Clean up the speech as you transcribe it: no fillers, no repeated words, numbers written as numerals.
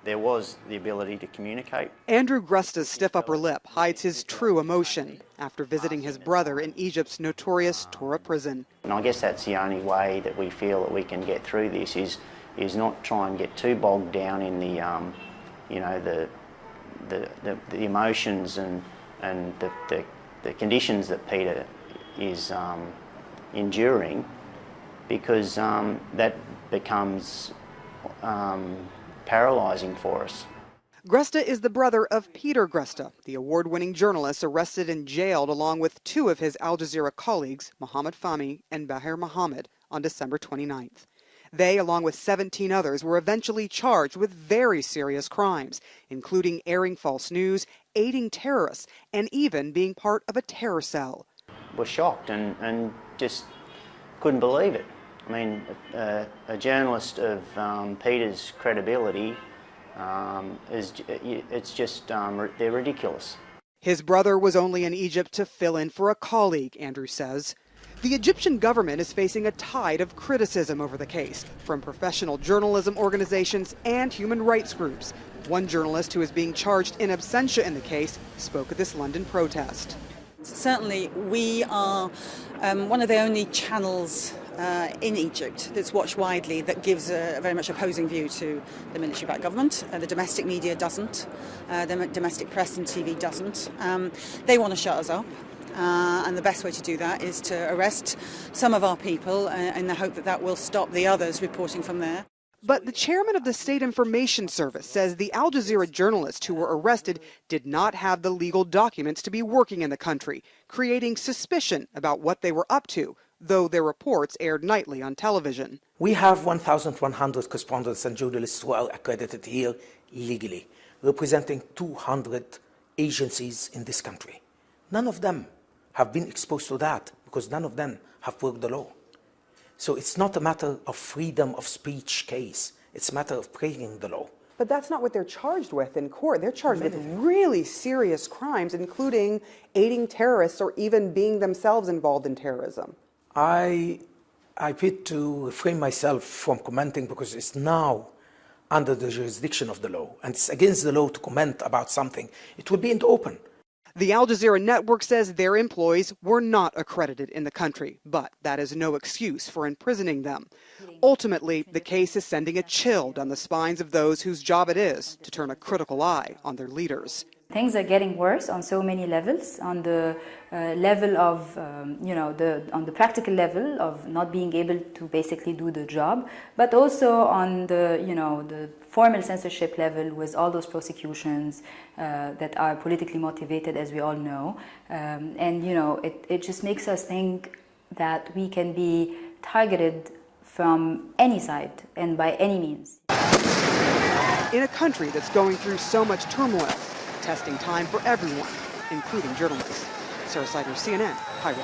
there was the ability to communicate. Andrew Grusta's stiff upper lip hides his true emotion after visiting his brother in Egypt's notorious Tora prison. And I guess that's the only way that we feel that we can get through this is not try and get too bogged down in the, you know, the emotions and the conditions that Peter is enduring, because that becomes paralysing for us. Grusta is the brother of Peter Grusta, the award-winning journalist arrested and jailed along with two of his Al Jazeera colleagues, Mohammed Fahmy and Bahir Mohammed, on December 29th. They, along with 17 others, were eventually charged with very serious crimes, including airing false news, aiding terrorists, and even being part of a terror cell. We're shocked and just couldn't believe it. I mean, a journalist of Peter's credibility, it's just, they're ridiculous. His brother was only in Egypt to fill in for a colleague, Andrew says. The Egyptian government is facing a tide of criticism over the case from professional journalism organizations and human rights groups. One journalist who is being charged in absentia in the case spoke at this London protest. Certainly, we are one of the only channels in Egypt that's watched widely that gives a very much opposing view to the military-backed government. The domestic media doesn't. The domestic press and TV doesn't. They want to shut us up. And the best way to do that is to arrest some of our people in the hope that that will stop the others reporting from there. But the chairman of the State Information Service says the Al Jazeera journalists who were arrested did not have the legal documents to be working in the country, creating suspicion about what they were up to, though their reports aired nightly on television. We have 1,100 correspondents and journalists who are accredited here legally, representing 200 agencies in this country. None of them have been exposed to that because none of them have broken the law. So it's not a matter of freedom of speech case. It's a matter of breaking the law. But that's not what they're charged with in court. They're charged with really serious crimes, including aiding terrorists or even being themselves involved in terrorism. I bid to refrain myself from commenting because it's now under the jurisdiction of the law, and it's against the law to comment about something. It will be in the open. The Al Jazeera network says their employees were not accredited in the country, but that is no excuse for imprisoning them. Ultimately, the case is sending a chill down the spines of those whose job it is to turn a critical eye on their leaders. Things are getting worse on so many levels, on the level of, on the practical level of not being able to basically do the job, but also on the, the formal censorship level with all those prosecutions that are politically motivated, as we all know. It just makes us think that we can be targeted from any side and by any means. In a country that's going through so much turmoil, testing time for everyone, including journalists. Sarah Sider, CNN, Cairo.